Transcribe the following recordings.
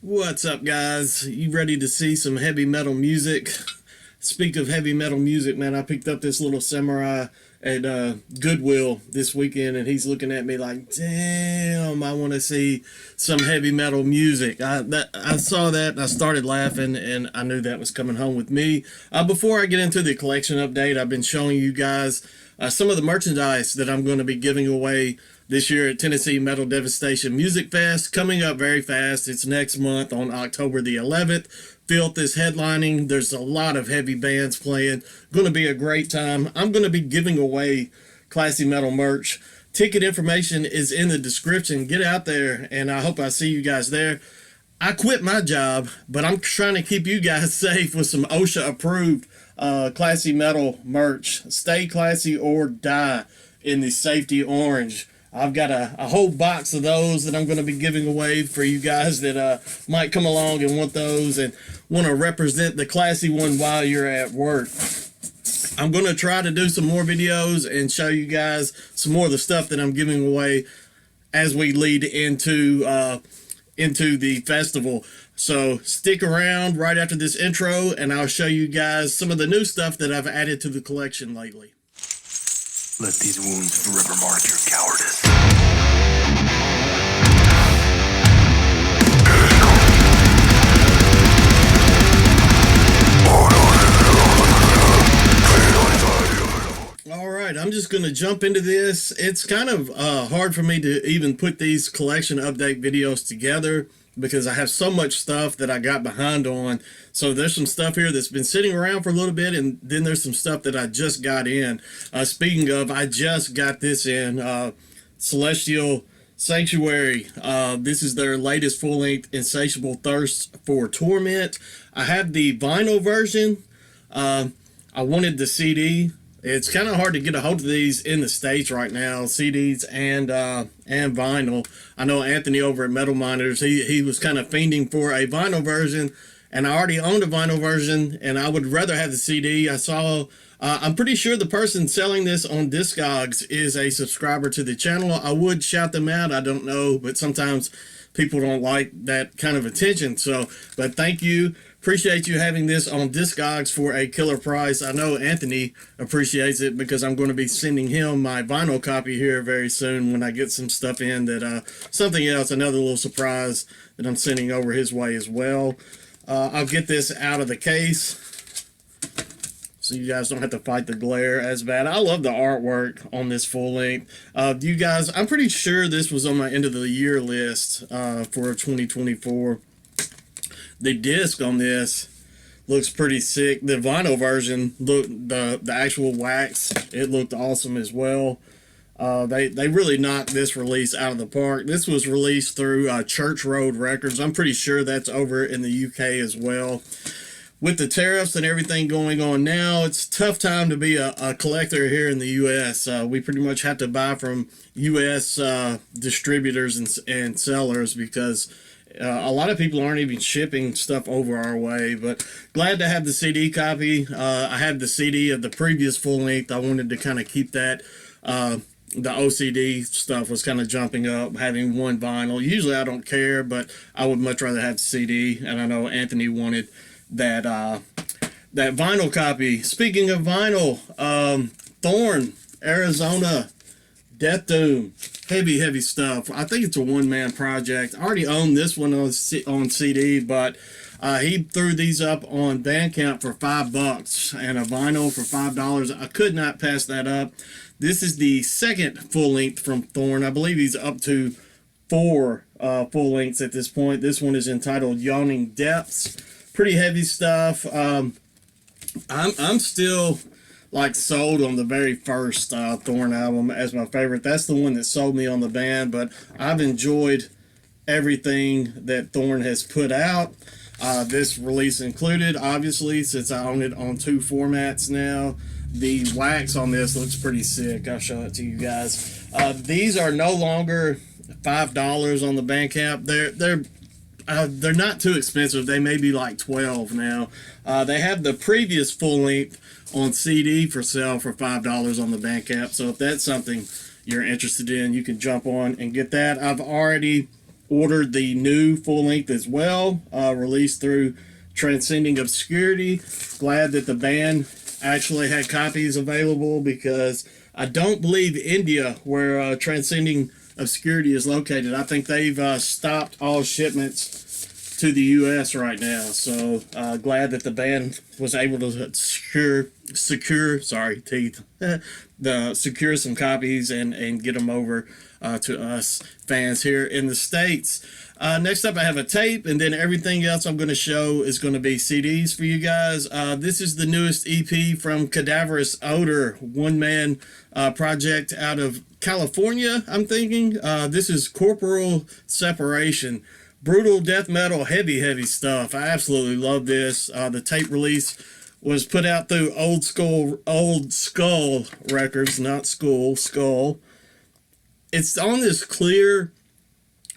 What's up, guys? You ready to see some heavy metal music? Speak of heavy metal music, man, I picked up this little samurai at Goodwill this weekend, and he's looking at me like, damn, I want to see some heavy metal music. I saw that, and I started laughing, and I knew that was coming home with me. Before I get into the collection update, I've been showing you guys some of the merchandise that I'm going to be giving away this year at Tennessee Metal Devastation Music Fest, coming up very fast. It's next month on October the 11th. Filth is headlining. There's a lot of heavy bands playing. Going to be a great time. I'm going to be giving away classy metal merch. Ticket information is in the description. Get out there, and I hope I see you guys there. I quit my job, but I'm trying to keep you guys safe with some OSHA approved classy metal merch. Stay classy or die in the safety orange. I've got a whole box of those that I'm going to be giving away for you guys that might come along and want those and want to represent the classy one while you're at work. I'm going to try to do some more videos and show you guys some more of the stuff that I'm giving away as we lead into the festival. So stick around right after this intro, and I'll show you guys some of the new stuff that I've added to the collection lately. Let these wounds forever mark your cowardice. Alright, I'm just going to jump into this. It's kind of hard for me to even put these collection update videos together because I have so much stuff that I got behind on. So there's some stuff here that's been sitting around for a little bit, and then there's some stuff that I just got in. Speaking of, I just got this in, Celestial Sanctuary. This is their latest full-length Insatiable Thirst for Torment. I have the vinyl version. I wanted the CD. It's kind of hard to get a hold of these in the States right now, CDs and vinyl. I know Anthony over at Metal Miners, he was kind of fiending for a vinyl version, and I already owned a vinyl version, and I would rather have the CD. I saw, I'm pretty sure the person selling this on Discogs is a subscriber to the channel. I would shout them out, I don't know, but sometimes people don't like that kind of attention. So, but thank you. Appreciate you having this on Discogs for a killer price. I know Anthony appreciates it because I'm going to be sending him my vinyl copy here very soon when I get some stuff in that, something else, another little surprise that I'm sending over his way as well. I'll get this out of the case so you guys don't have to fight the glare as bad. I love the artwork on this full length. You guys, I'm pretty sure this was on my end of the year list for 2024. The disc on this looks pretty sick. The vinyl version, look, the actual wax, it looked awesome as well. They really knocked this release out of the park. This was released through Church Road Records. I'm pretty sure that's over in the UK as well. With the tariffs and everything going on now, it's a tough time to be a collector here in the US. We pretty much have to buy from US distributors and sellers because a lot of people aren't even shipping stuff over our way. But glad to have the CD copy. I had the CD of the previous full length. I wanted to kind of keep that. The OCD stuff was kind of jumping up, having one vinyl. Usually I don't care, but I would much rather have the CD. And I know Anthony wanted that that vinyl copy. Speaking of vinyl, Thorn, Arizona, Death Doom, heavy stuff. I think it's a one-man project. I already own this one on CD, but he threw these up on Bandcamp for $5 and a vinyl for $5. I could not pass that up. This is the second full length from Thorn. I believe he's up to 4 full lengths at this point. This one is entitled Yawning Depths. Pretty heavy stuff. I'm still like sold on the very first Thorn album as my favorite. That's the one that sold me on the band, but I've enjoyed everything that Thorn has put out. This release included, obviously, since I own it on 2 formats now. The wax on this looks pretty sick. I'll show it to you guys. These are no longer $5 on the Bandcamp. They're not too expensive. They may be like $12 now. They have the previous full length on CD for sale for $5 on the Bandcamp. So if that's something you're interested in, you can jump on and get that. I've already ordered the new full length as well, released through Transcending Obscurity. Glad that the band actually had copies available, because I don't believe India, where Transcending Obscurity is located, I think they've stopped all shipments to the U.S. right now. So glad that the band was able to secure some copies and get them over to us fans here in the States. Next up, I have a tape, and then everything else I'm going to show is going to be CDs for you guys. This is the newest EP from Cadaverous Odor, one-man project out of California, I'm thinking. This is Corporeal Separation. Brutal death metal, heavy stuff. I absolutely love this. The tape release was put out through Old Skull Records, not Skull. It's on this clear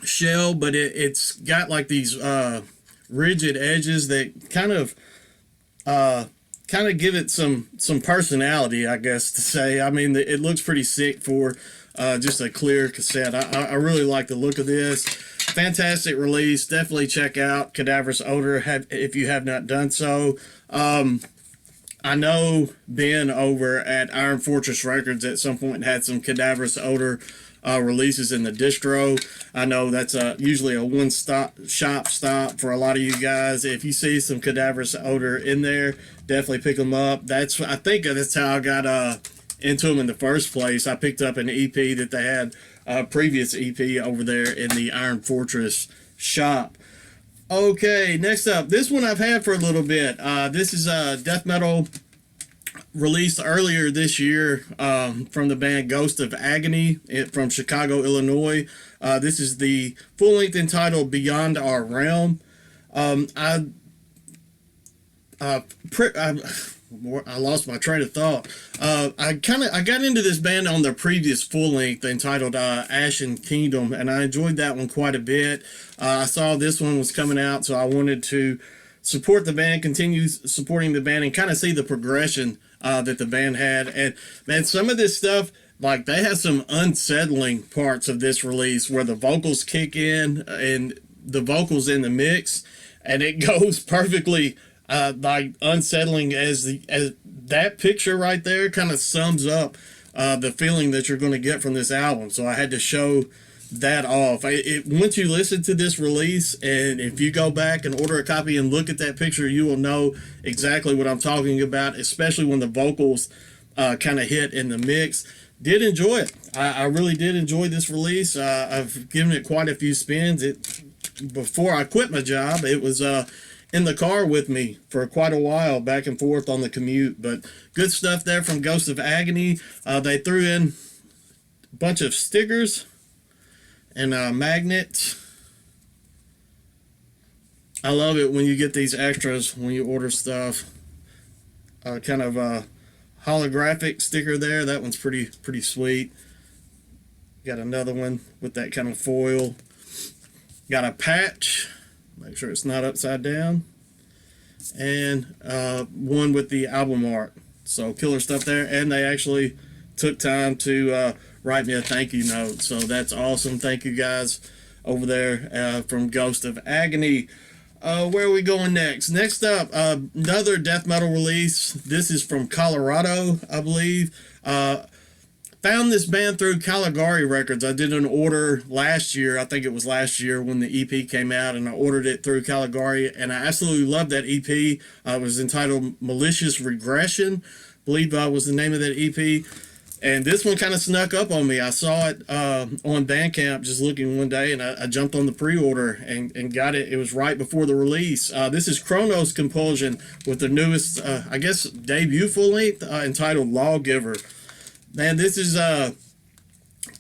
shell, but it's got like these rigid edges that kind of give it some personality, I guess to say. I mean, it looks pretty sick for just a clear cassette. I really like the look of this. Fantastic release. Definitely check out Cadaverous Odor if you have not done so. I know Ben over at Iron Fortress Records at some point had some Cadaverous Odor releases in the distro. I know that's usually a one-stop shop for a lot of you guys. If you see some Cadaverous Odor in there, definitely pick them up. I think that's how I got into them in the first place. I picked up an EP that they had, a previous EP over there in the Iron Fortress shop. Okay, next up, this one I've had for a little bit. This is death metal released earlier this year from the band Ghost of Agony from Chicago, Illinois. This is the full length entitled Beyond Our Realm. I lost my train of thought. I got into this band on their previous full length entitled Ashen Kingdom, and I enjoyed that one quite a bit. I saw this one was coming out, so I wanted to support the band, continue supporting the band, and kind of see the progression that the band had. And man, some of this stuff, like, they have some unsettling parts of this release where the vocals kick in and the vocals in the mix, and it goes perfectly. Like unsettling as that picture right there kind of sums up the feeling that you're going to get from this album. So I had to show that off. Once you listen to this release, and if you go back and order a copy and look at that picture, you will know exactly what I'm talking about, especially when the vocals kind of hit in the mix. Did enjoy it. I really did enjoy this release. I've given it quite a few spins. Before I quit my job, it was in the car with me for quite a while, back and forth on the commute. But good stuff there from Ghost of Agony. They threw in a bunch of stickers and magnets. I love it when you get these extras when you order stuff. Kind of a holographic sticker there. That one's pretty sweet. Got another one with that kind of foil. Got a patch. Make sure it's not upside down. And one with the album art. So killer stuff there. And they actually took time to write me a thank you note. So that's awesome. Thank you guys over there from Ghost of Agony. Where are we going next? Next up, another death metal release. This is from Colorado, I believe. Found this band through Caligari Records. I did an order last year. I think it was last year when the EP came out, and I ordered it through Caligari, and I absolutely loved that EP. It was entitled Malicious Regression, I believe was the name of that EP. And this one kind of snuck up on me. I saw it on Bandcamp just looking one day, and I jumped on the pre-order and got it. It was right before the release. This is Kronos Compulsion with the newest, I guess, debut full-length entitled Lawgiver. Man, this is, I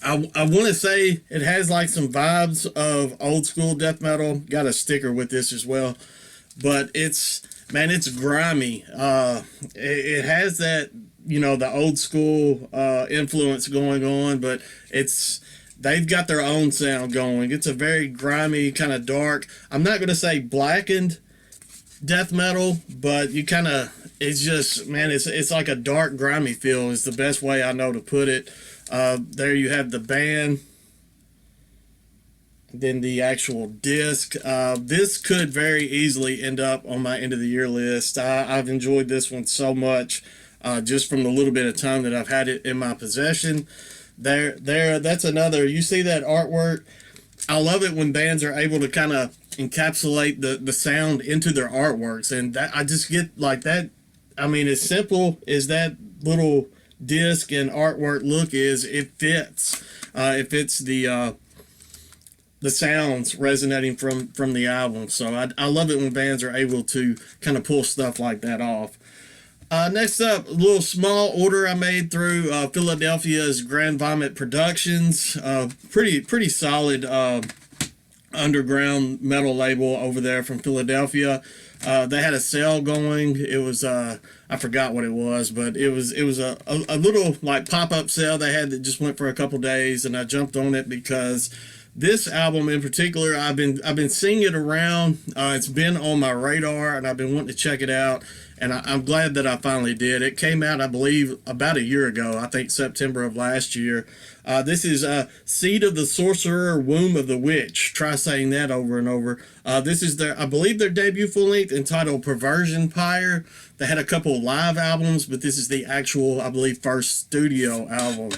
want to say it has like some vibes of old school death metal. Got a sticker with this as well. But it's grimy. It has that, the old school influence going on, but they've got their own sound going. It's a very grimy, kind of dark. I'm not going to say blackened death metal, but it's just, man, it's like a dark, grimy feel is the best way I know to put it. There you have the band. than the actual disc. This could very easily end up on my end of the year list. I've enjoyed this one so much, just from the little bit of time that I've had it in my possession. That's another. You see that artwork? I love it when bands are able to kind of encapsulate the sound into their artworks, and that I just get like that. I mean, as simple as that little disc and artwork look is, it fits. It fits the sounds resonating from the album. So I love it when bands are able to kind of pull stuff like that off. Next up, a little small order I made through Philadelphia's Grand Vomit Productions. Pretty solid underground metal label over there from Philadelphia. They had a sale going. It was I forgot what it was, but it was a little like pop-up sale they had that just went for a couple days, and I jumped on it because this album in particular, I've been seeing it around. It's been on my radar, and I've been wanting to check it out. And I'm glad that I finally did. It came out, I believe, about a year ago. I think September of last year. This is Seed of the Sorcerer, Womb of the Witch. Try saying that over and over. This is I believe their debut full length entitled Perversion, Pyre. They had a couple live albums, but this is the actual, I believe, first studio album.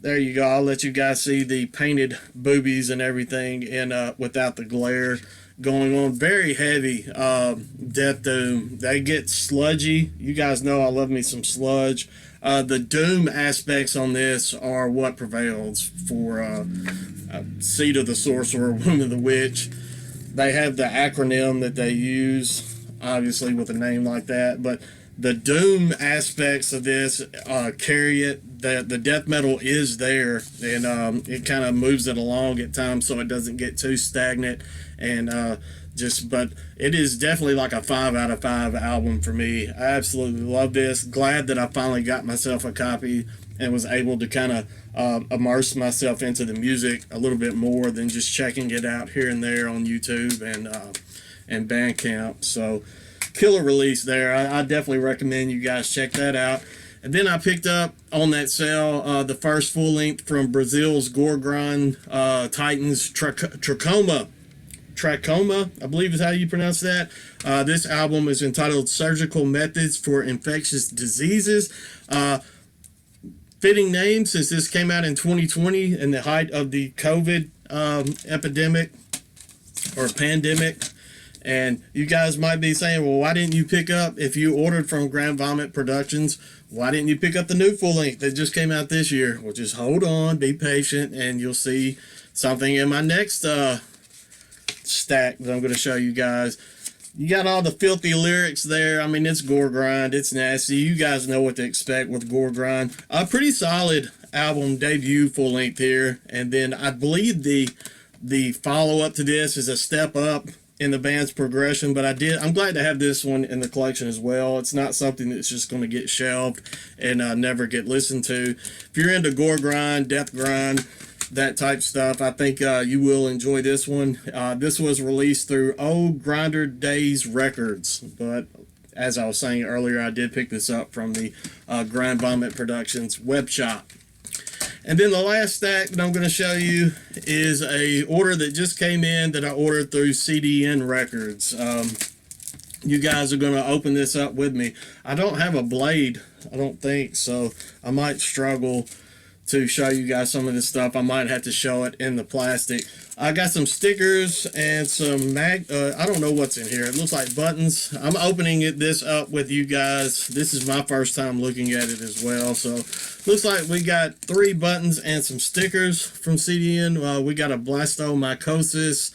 There you go. I'll let you guys see the painted boobies and everything, and without the glare going on. Very heavy death doom. They get sludgy. You guys know I love me some sludge. The doom aspects on this are what prevails for Seed of the Sorcerer, Womb of the Witch. They have the acronym that they use, obviously with a name like that, but the doom aspects of this carry it. The death metal is there, and it kind of moves it along at times so it doesn't get too stagnant. And but it is definitely like a 5 out of 5 album for me. I absolutely love this. Glad that I finally got myself a copy and was able to kind of immerse myself into the music a little bit more than just checking it out here and there on YouTube and Bandcamp. So killer release there. I definitely recommend you guys check that out. And then I picked up on that sale the first full length from Brazil's Gorgon Titans, Trachoma, I believe is how you pronounce that. This album is entitled Surgical Methods for Infectious Diseases. Fitting name since this came out in 2020 in the height of the COVID epidemic or pandemic. And you guys might be saying, well, why didn't you pick up, if you ordered from Grand Vomit Productions, why didn't you pick up the new full length that just came out this year? Well, just hold on, be patient, and you'll see something in my next stack that I'm going to show you guys. You got all the filthy lyrics there. I mean, it's gore grind. It's nasty. You guys know what to expect with gore grind. A pretty solid album debut full length here. And then I believe the follow-up to this is a step up in the band's progression, but I'm glad to have this one in the collection as well. It's not something that's just going to get shelved and never get listened to. If you're into gore grind, death grind, that type stuff, I think you will enjoy this one. This was released through Grinder Days Records, but as I was saying earlier, I did pick this up from the Grand Vomit Productions web shop. And then the last stack that I'm going to show you is a order that just came in that I ordered through CDN Records. You guys are going to open this up with me. I don't have a blade, I don't think, so I might struggle to show you guys some of this stuff. I might have to show it in the plastic. I got some stickers and some I don't know what's in here. It looks like buttons. I'm opening this up with you guys. This is my first time looking at it as well. So looks like we got 3 buttons and some stickers from CDN. We got a Blastomycosis.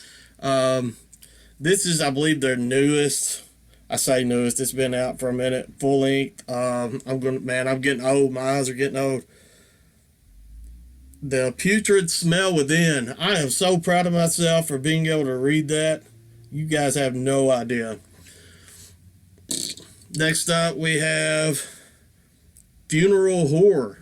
This is, I believe, their newest. I say newest. It's been out for a minute. Full length. I'm getting old. My eyes are getting old. The Putrid Smell Within. I am so proud of myself for being able to read that. You guys have no idea. Next up, we have Funeral Horror.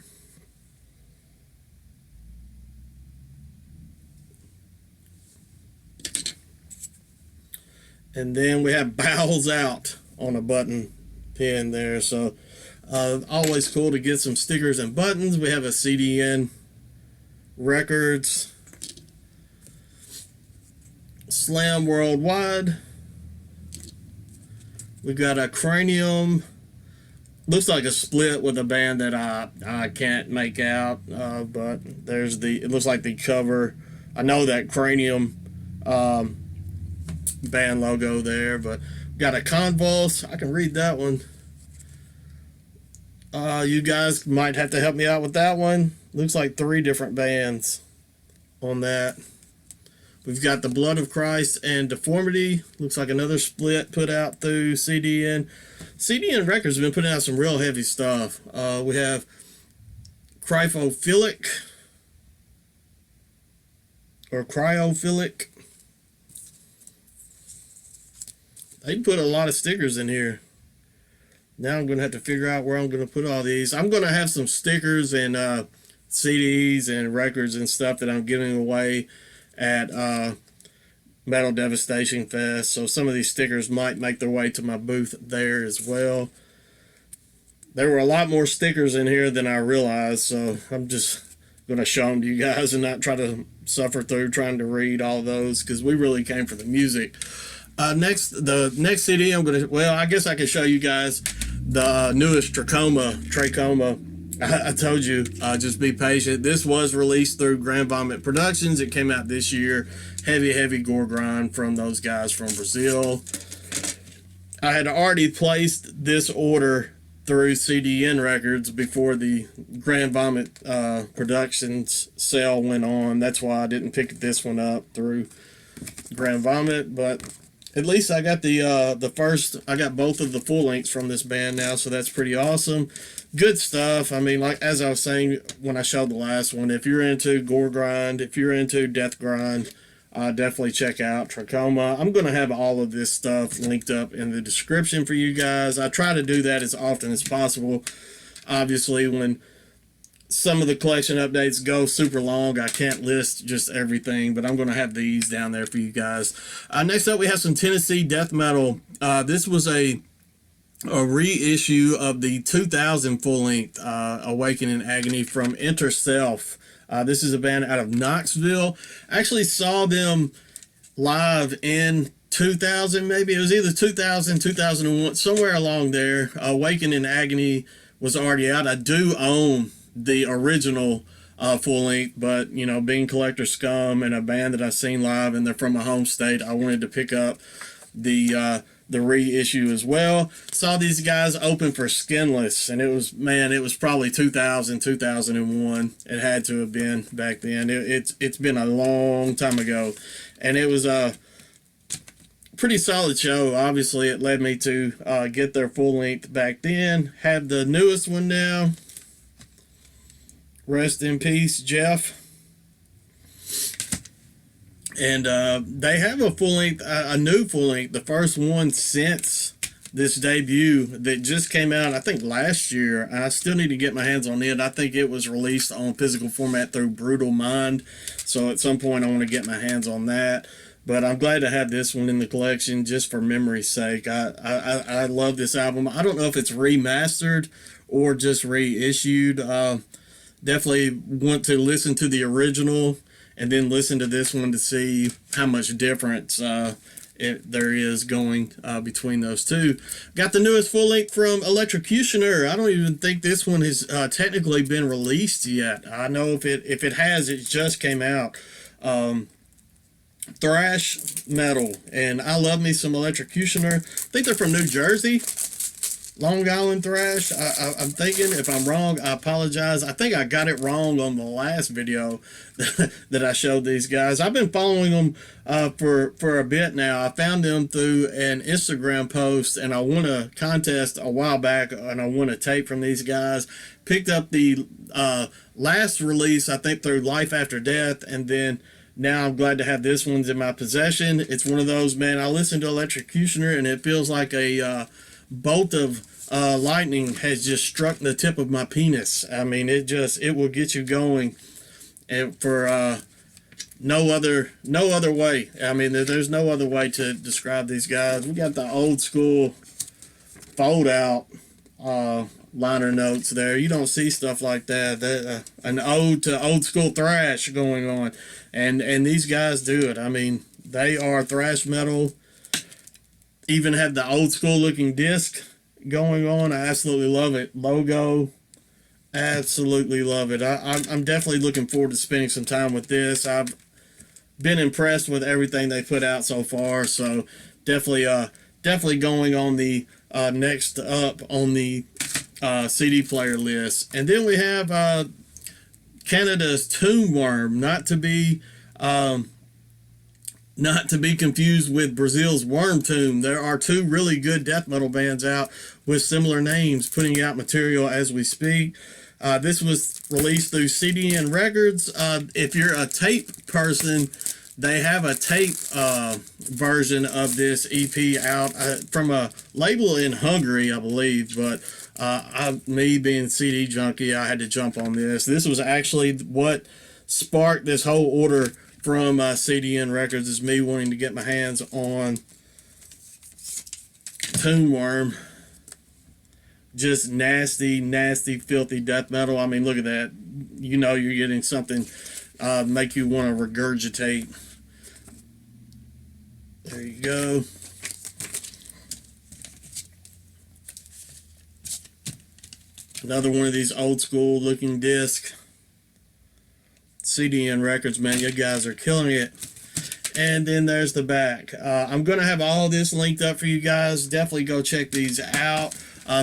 And then we have Bowels Out on a button pin there. So always cool to get some stickers and buttons. We have a CDN Records Slam Worldwide. We got a Cranium. Looks like a split with a band that I can't make out, but there's it looks like the cover. I know that Cranium band logo there, but got a Convulse. I can read that one. You guys might have to help me out with that one. Looks like 3 different bands on that. We've got the Blood of Christ and Deformity. Looks like another split put out through CDN. CDN Records have been putting out some real heavy stuff. We have Cryptophilic or Cryophilic. They put a lot of stickers in here. Now I'm going to have to figure out where I'm going to put all these. I'm going to have some stickers and CDs and records and stuff that I'm giving away at Metal Devastation Fest. So some of these stickers might make their way to my booth there as well. There were a lot more stickers in here than I realized. So I'm just going to show them to you guys and not try to suffer through trying to read all those, because we really came for the music. The next CD I'm going to, well, I guess I can show you guys the newest Trachoma. I told you, just be patient. This was released through Grand Vomit Productions. It came out this year. Heavy gore grind from those guys from Brazil. I had already placed this order through CDN Records before the Grand Vomit Productions sale went on. That's why I didn't pick this one up through Grand Vomit, but at least I got I got both of the full lengths from this band now, so that's pretty awesome. Good stuff. I mean, like as I was saying when I showed the last one, if you're into gore grind, if you're into death grind, definitely check out Trachoma. I'm going to have all of this stuff linked up in the description for you guys. I try to do that as often as possible. Obviously, when some of the collection updates go super long, I can't list just everything, but I'm going to have these down there for you guys. Next up, we have some Tennessee death metal. This was a reissue of the 2000 full-length Awaken and Agony from Enter Self. This is a band out of Knoxville. I actually saw them live in 2000, maybe. It was either 2000, 2001, somewhere along there. Awaken and Agony was already out. I do own the original full length, but you know, being collector scum and a band that I've seen live and they're from my home state, I wanted to pick up the reissue as well. Saw these guys open for Skinless, and it was probably 2000, 2001. It had to have been back then. It's been a long time ago, and it was a pretty solid show. Obviously, it led me to get their full length back then. Have the newest one now. Rest in peace, Jeff. And they have a full length, a new full length, the first one since this debut that just came out, I think last year. I still need to get my hands on it. I think it was released on physical format through Brutal Mind. So at some point I want to get my hands on that. But I'm glad to have this one in the collection just for memory's sake. I love this album. I don't know if it's remastered or just reissued. Definitely want to listen to the original and then listen to this one to see how much difference there is going between those two. Got the newest full length from Electrocutioner. I don't even think this one has technically been released yet. I know if it has, it just came out. Thrash metal, and I love me some Electrocutioner. I think they're from New Jersey. Long Island thrash. I'm thinking, if I'm wrong, I apologize. I think I got it wrong on the last video that I showed these guys. I've been following them for a bit now. I found them through an Instagram post, and I won a contest a while back, and I won a tape from these guys. Picked up the last release, I think, through Life After Death, and then now I'm glad to have this one's in my possession. It's one of those, man, I listen to Electrocutioner, and it feels like a bolt of lightning has just struck the tip of my penis. I mean, it will get you going, and for no other way. I mean, there's no other way to describe these guys. We got the old school fold out liner notes there. You don't see stuff like that. An ode to old school thrash going on, and these guys do it. I mean, They are thrash metal. Even have the old school looking disc going on. I absolutely love it. Logo. Absolutely love it. I'm definitely looking forward to spending some time with this. I've been impressed with everything they put out so far. So definitely going on the next up on the CD player list. And then we have Canada's TombWorm, not to be confused with Brazil's Worm Tomb. There are two really good death metal bands out with similar names putting out material as we speak. This was released through CDN Records. If you're a tape person, they have a tape version of this EP out from a label in Hungary, I believe. But me being CD junkie, I had to jump on this. This was actually what sparked this whole order from CDN Records, is me wanting to get my hands on TombWorm. Just nasty, filthy death metal. I mean, look at that. You know you're getting something make you want to regurgitate. There you go. Another one of these old school looking discs. CDN Records, man, you guys are killing it. And then there's the back. I'm going to have all this linked up for you guys. Definitely go check these out.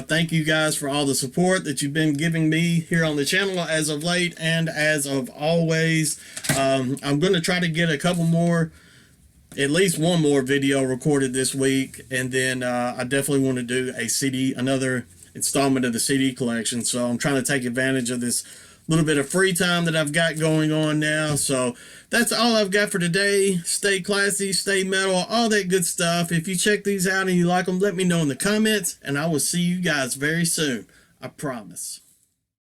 Thank you guys for all the support that you've been giving me here on the channel as of late and as of always. I'm going to try to get a couple more, at least one more video recorded this week. And then I definitely want to do another installment of the CD collection. So I'm trying to take advantage of this little bit of free time that I've got going on now. So that's all I've got for today. Stay classy, stay metal, all that good stuff. If you check these out and you like them, let me know in the comments, and I will see you guys very soon. I promise.